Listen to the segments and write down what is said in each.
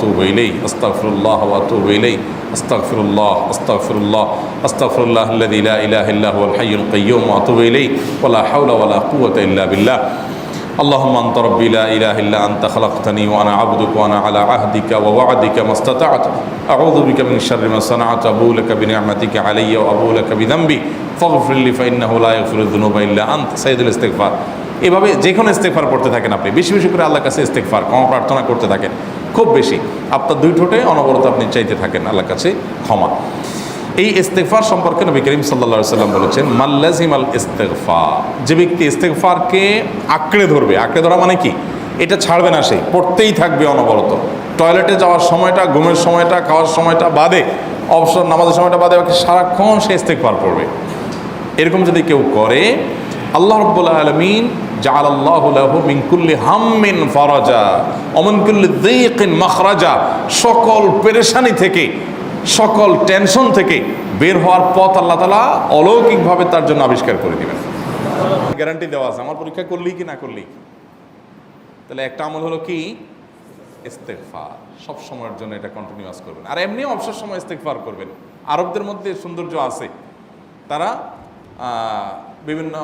আতুবু ইলাইহি আস্তাগফিরুল্লাহ ওয়া আতুবু ইলাইহি আস্তাগফিরুল্লাহ আস্তাগফিরুল্লাহ আস্তাগফিরুল্লাহ আল্লাযী লা ইলাহা ইল্লা হুয়াল হাইয়ুল কাইয়্যুম ওয়া আতুবু ইলাইহি ওয়া লা হাওলা ওয়া লা কুওয়াতা ইল্লা বিল্লাহ اللهم أنت ربي لا إله إلا أنت خلقتني وأنا عبدك وأنا على عهدك ووعدك ما استطعت أعوذ بك من شر ما صنعت أبوء لك بنعمتك علي وأبوء لك بذنبي فاغفر لي فإنه لا يغفر الذنوب إلا أنت سيد الاستغفار এভাবে যে কোনো ইস্তেগফার করতে থাকেন আপনি বেশি বেশি করে আল্লাহর কাছে ইস্তেগফার ক্ষমা প্রার্থনা করতে থাকেন খুব বেশি আপনার দুই ঠোঁটে অনবরত আপনি চাইতে থাকেন আল্লাহর কাছে ক্ষমা এই ইস্তেগফার সম্পর্কে নবী করিম সাল্লাল্লাহু আলাইহি সাল্লাম বলেছেন মাল্লাজিমাল ইস্তেগফার যে ব্যক্তি ইস্তেগফারকে আঁকড়ে ধরবে আঁকড়ে ধরা মানে কি এটা ছাড়বে না সে পড়তেই থাকবে অনবরত টয়লেটে যাওয়ার সময়টা ঘুমের সময়টা খাওয়ার সময়টা বাদে অবসর নামাজের সময়টা বাদে সারাক্ষণ সে ইস্তেগফার পড়বে এরকম যদি কেউ করে আল্লাহ রাব্বুল আলামিন জাআলাল্লাহু লাহু মিন কুল্লি হাম্মিন ফারাজা ওয়া মিন কুল্লি যায়কিন মাখরাজা সকল পেরেশানি থেকে সকল টেনশন থেকে বের হওয়ার পথ আল্লাহ তাআলা অলৌকিকভাবে তার জন্য আবিষ্কার করে দিবেন গ্যারান্টি দেওয়া আছে আমার পরীক্ষা করলি কি না করলি তাহলে একটা আমল হলো কি ইস্তেগফার সব সময়ের জন্য এটা কন্টিনিউয়াস করবেন আর এমনিও অবসর সময় ইস্তেগফার করবেন আরবদের মধ্যে সৌন্দর্য আছে তারা বিভিন্ন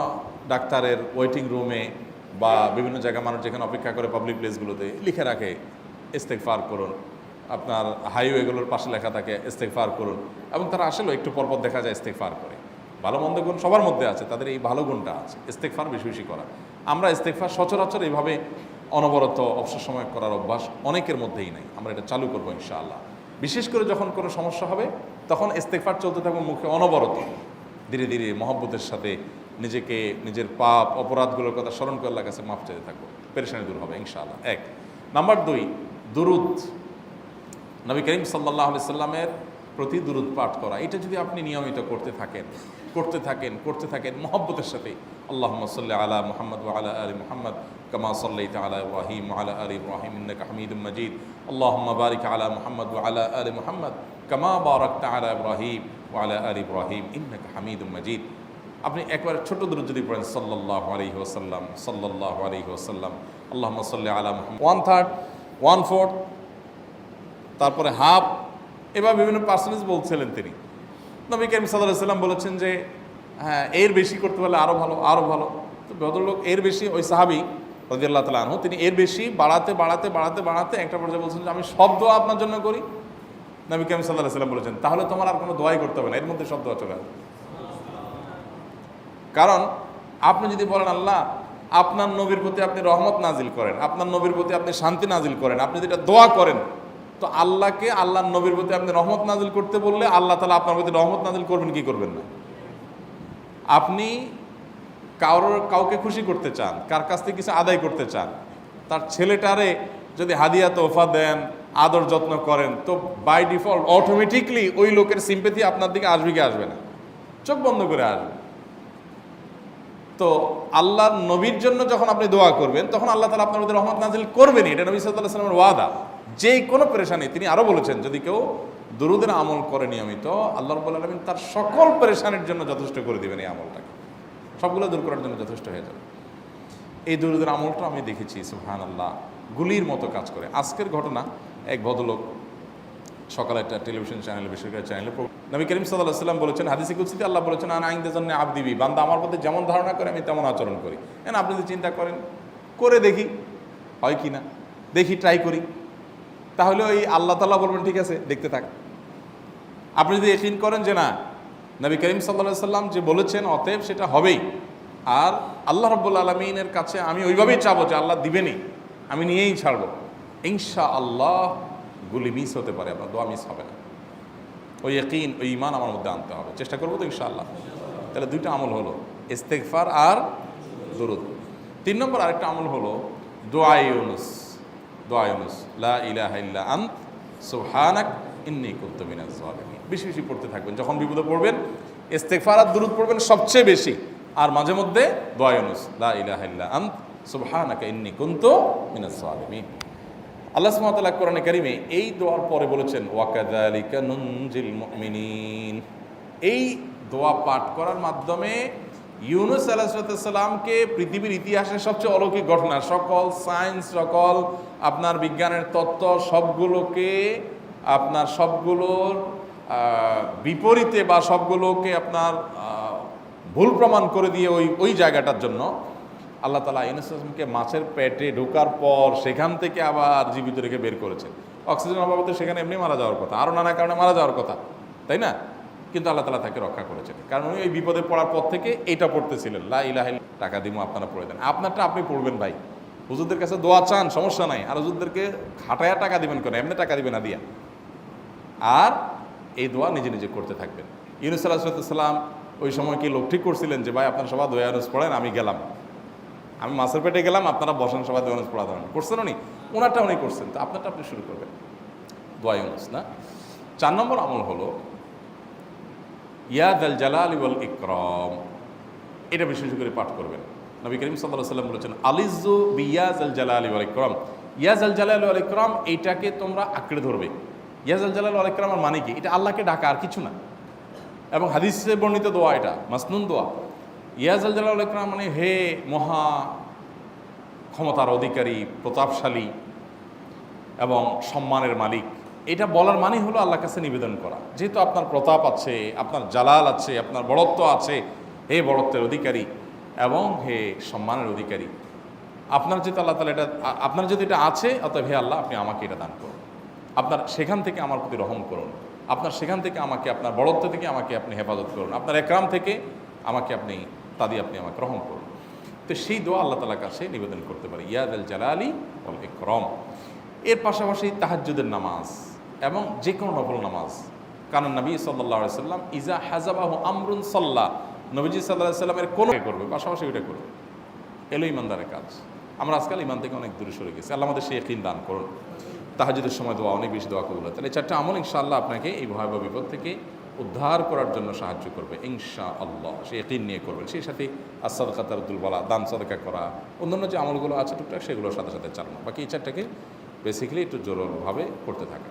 ডাক্তারের ওয়েটিং রুমে বা বিভিন্ন জায়গায় মানুষ যেখানে অপেক্ষা করে পাবলিক প্লেসগুলোতে লিখে রাখে ইস্তেগফার করুন আপনার হাইওয়েগুলোর পাশে লেখা থাকে ইস্তেগফার করুন এবং তারা আসলেও একটু পরপর দেখা যায় ইস্তেগফার করে ভালো মন্দ গুণ সবার মধ্যে আছে তাদের এই ভালো গুণটা আছে ইস্তেগফার বেশি বেশি করা আমরা ইস্তেগফার সচরাচর এইভাবে অনবরত অবসর সময় করার অভ্যাস অনেকের মধ্যেই নাই আমরা এটা চালু করবো ইনশাআল্লাহ বিশেষ করে যখন কোনো সমস্যা হবে তখন ইস্তেগফার চলতে থাকবে মুখে অনবরত ধীরে ধীরে মহব্বতের সাথে নিজেকে নিজের পাপ অপরাধগুলোর কথা স্মরণ করে আল্লাহর কাছে মাফ চাইতে থাকবো পেরেশানি দূর হবে ইনশাআল্লাহ এক নাম্বার দুই দুরুদ নবী করিম সাল্লাল্লাহু আলাইহি সাল্লামের প্রতি দুরুদ পাঠ করা এটা যদি আপনি নিয়মিত করতে থাকেন মহব্বতের সাথে আল্লাহুম্মা সাল্লি আলা মুহাম্মদ ওয়া আলা আলি মুহাম্মদ কামা সাল্লাইতা আলা ইব্রাহিম ওয়া আলা আলি ইব্রাহিম ইন্নাকা হামিদুম মাজিদ আল্লাহুম্মা বারিক আলা মুহাম্মদ ওয়া আলা আলি মুহাম্মদ কামা বারাকতা আলা ইব্রাহিম ওয়া আলা আলি ইব্রাহিম ইন্নাকা হামিদুম মাজিদ আপনি একবার ছোট দুরূদ যদি পড়েন সাল্লাল্লাহু আলাইহি ওয়াসাল্লাম আল্লাহুম্মা সাল্লি আলা মুহাম্মদ 1/3 1/4 তারপরে হাফ এবার বিভিন্ন পার্সেন্টেজ বলছিলেন তিনি নবী করিম সাল্লাল্লাহু আলাইহি ওয়াসাল্লাম বলেছেন যে হ্যাঁ এর বেশি করতে পারলে আরও ভালো তো ভদ্রলোক এর বেশি ওই সাহাবী রাদিয়াল্লাহু তাআলা আনহু তিনি এর বেশি বাড়াতে একটা পর্যায়ে বলছেন যে আমি সব দোয়া আপনার জন্য করি নবী করিম সাল্লাল্লাহু আলাইহি ওয়াসাল্লাম বলেছেন তাহলে তোমার আর কোনো দোয়াই করতে হবে না এর মধ্যে সব দোয়া চলে আসবে কারণ আপনি যদি বলেন আল্লাহ আপনার নবীর প্রতি আপনি রহমত নাজিল করেন আপনার নবীর প্রতি আপনি শান্তি নাজিল করেন আপনি যেটা দোয়া করেন তো আল্লাহকে আল্লাহর নবীর প্রতি আপনি রহমত নাজিল করতে বললে আল্লাহ তাআলা আপনার প্রতি রহমত নাজিল করবেন কি করবেন না আপনি কাউকে খুশি করতে চান কার কাছ থেকে কিছু আদায় করতে চান তার ছেলেটারে যদি হাদিয়া তোহফা দেন আদর যত্ন করেন তো বাই ডিফল্ট অটোমেটিকলি ওই লোকের সিম্পেথি আপনার দিকে আসবে কি আসবে না চোখ বন্ধ করে আসবে তো আল্লাহর নবীর জন্য যখন আপনি দোয়া করবেন তখন আল্লাহ তাআলা আপনার মধ্যে রহমত নাজিল করবেনই এটা নবী সাল্লাল্লাহু আলাইহি ওয়াসাল্লামের ওয়াদা যে কোনো পেরেশানি তিনি আরও বলেছেন যদি কেউ দুরুদের আমল করে নিয়মিত আল্লাহ রাব্বুল আলামিন তার সকল পেরেশানির জন্য যথেষ্ট করে দিবেন এই আমলটাকে সবগুলো দূর করার জন্য যথেষ্ট হয়ে যাবে এই দুরুদের আমলটা আমি দেখেছি সুবহানাল্লাহ গুলির মতো কাজ করে আজকের ঘটনা এক ভদ্রলোক সকালে একটা টেলিভিশন চ্যানেলে বেসরকারি চ্যানেলে নবী করিম সাল্লাল্লাহু আলাইহি ওয়াসাল্লাম বলেছেন হাদিসে কুদসিতে আল্লাহ বলেছেন আনা ইনদা জান্নি আবদি বি বান্দা আমার প্রতি যেমন ধারণা করে আমি তেমন আচরণ করি এখন আপনি যদি চিন্তা করেন করে দেখি হয় কি না দেখি ট্রাই করি তাহলে ওই আল্লাহ তাআলা বলবেন ঠিক আছে দেখতে থাক আপনি যদি ইয়াকিন করেন যে না নবী করিম সাল্লাল্লাহু আলাইহি ওয়াসাল্লাম যে বলেছেন অতএব সেটা হবেই আর আল্লাহ রাব্বুল আলামিনের কাছে আমি ওইভাবেই চাবো যে আল্লাহ দিবেনই আমি নিয়েই ছাড়বো ইনশাআল্লাহ গুলি মিস হতে পারে আপনার দোয়া মিস হবে না ওই ইয়াকিন ওই ঈমান আমার মধ্যে আনতে হবে চেষ্টা করবো তো ইনশাআল্লাহ তাহলে দুইটা আমল হলো ইস্তেগফার আর দুরূদ 3 নম্বর আরেকটা আমল হলো দোয়া ইউনুস লা ইলাহা ইল্লা আন্ত সুবহানাক ইন্নী কুনতু মিনাজ জালিমিন বেশি বেশি পড়তে থাকবেন যখন বিপদে পড়বেন ইস্তেগফার আর দুরূদ পড়বেন সবচেয়ে বেশি আর মাঝে মধ্যে দোয়া ইউনুস লা ইলাহা ইল্লা আন্ত সুবহানাকা ইন্নী কুনতু মিনাজ জালিমিন আল্লাহ সুবহানাহু ওয়া তাআলা কোরআনে কারীমে এই দোয়ার পরে বলেছেন ওয়া কাযালিকা নুনজিল মুমিনিন এই দোয়া পাঠ করার মাধ্যমে ইউনুস আলাইহিসসালামকে পৃথিবীর ইতিহাসের সবচেয়ে অলৌকিক ঘটনা, সকল সায়েন্স, সকল আপনার বিজ্ঞানের তত্ত্ব সবগুলোকে আপনার সবগুলোর বিপরীতে বা সবগুলোকে আপনার ভুল প্রমাণ করে দিয়ে ওই জায়গাটার জন্য আল্লাহ তাআলা ইউনুস আলাইহিসসালামকে মাছের পেটে ঢোকার পর সেখান থেকে আবার জীবিত রেখে বের করেছেন। অক্সিজেন অভাবে সেখানে এমনি মারা যাওয়ার কথা, আরও নানা কারণে মারা যাওয়ার কথা, তাই না? কিন্তু আল্লাহ তাআলা তাকে রক্ষা করেছেন, কারণ উনি ওই বিপদে পড়ার পর থেকে এটা পড়তেছিলেন, লা ইলাহা ইল্লাল্লাহ। টাকা দিমো, আপনারা পড়ে দেন, আপনারটা আপনি পড়বেন ভাই। হুজুরদের কাছে দোয়া চান, সমস্যা নাই, আর হুজুরদেরকে খাটায়া টাকা দিবেন কেন? এমনি টাকা দিবেন না দিয়া। আর এই দোয়া নিজে নিজে করতে থাকবেন। ইউনুস আলাইহিসসালাম ওই সময় কি লোক ঠিক করছিলেন যে ভাই আপনারা সবাই দোয়া ইউনুস পড়েন, আমি গেলাম, আমি মাছের পেটে গেলাম, আপনারা বসেন সবাই দোয়া ইউনুস পড়া দেবেন? করছেন উনি? ওনারটা উনি করছেন, তো আপনারটা আপনি শুরু করবেন, দোয়া ইউনুস না। 4 নম্বর আমল হলো ইয়া যাল জালালি ওয়াল ইকরাম, এটা বিশেষ করে পাঠ করবেন। নবী করিম সাল্লাল্লাহু আলাইহি ওয়াসাল্লাম বলেছেন আলিজু বিয়া যাল জালালি ওয়াল ইকরাম, ইয়া যাল জালালি ওয়াল ইকরাম, এইটাকে তোমরা আঁকড়ে ধরবে। ইয়া যাল জালালি ওয়াল ইকরামের মানে কি? এটা আল্লাহকে ডাকা, আর কিছু না। এবং হাদিসে বর্ণিত দোয়া, এটা মাসনুন দোয়া। ইয়া যাল জালালি ওয়াল ইকরাম মানে হে মহা ক্ষমতার অধিকারী, প্রতাপশালী এবং সম্মানের মালিক। এটা বলার মানে হলো আল্লাহর কাছে নিবেদন করা, যেহেতু আপনার প্রতাপ আছে, আপনার জালাল আছে, আপনার বড়ত্ব আছে, হে বড়ত্বের অধিকারী এবং হে সম্মানের অধিকারী, আপনার যেহেতু আল্লাহ তাআলা এটা, আপনার যদি এটা আছে, অতএব হে আল্লাহ আপনি আমাকে এটা দান করুন, আপনার সেখান থেকে আমার প্রতি রহম করুন, আপনার সেখান থেকে আমাকে, আপনার বড়ত্ব থেকে আমাকে আপনি হেফাজত করুন, আপনার একরাম থেকে আমাকে আপনি, তা দিয়ে আপনি আমাকে রহম করুন। তো সেই দোয়া আল্লাহ তাআলার কাছে নিবেদন করতে পারি, ইয়া যাল জালালি ওয়াল ইকরাম। এর পাশাপাশি তাহাজ্জুদের নামাজ এবং যে কোনো নফল নামাজ, কারণ নবী সাল্লাল্লাহু আলাইহি সাল্লাম ইজা হাজাবাহু আমরুন সাল্লাহ, নবীজি সাল্লাল্লাহু আলাইহি সাল্লামের কোনো করবে, পাশাপাশি ওইটা করবে, এলো ইমানদারের কাজ। আমরা আজকাল ইমান থেকে অনেক দূরে সরে গেছি, আল্লাহ আমাদের সেই ইয়াকিন দান করুন। তাহাজ্জুদের সময় দোয়া, অনেক বেশি দোয়া কবুল হয়। তাহলে 4টা আমল ইনশাআল্লাহ আপনাকে এই ভয়াবহ বিপদ থেকে উদ্ধার করার জন্য সাহায্য করবে ইনশাআল্লাহ। সেই ইয়াকিন নিয়ে করবেন, সেই সাথে as-সাদাকা তারদুল বালা, দান সাদাকা করা, অন্যান্য যে আমলগুলো আছে টুকটাক সেগুলোর সাথে সাথে চালানো। বাকি এই 4টাকে বেসিক্যালি একটু জোরভাবে করতে থাকা।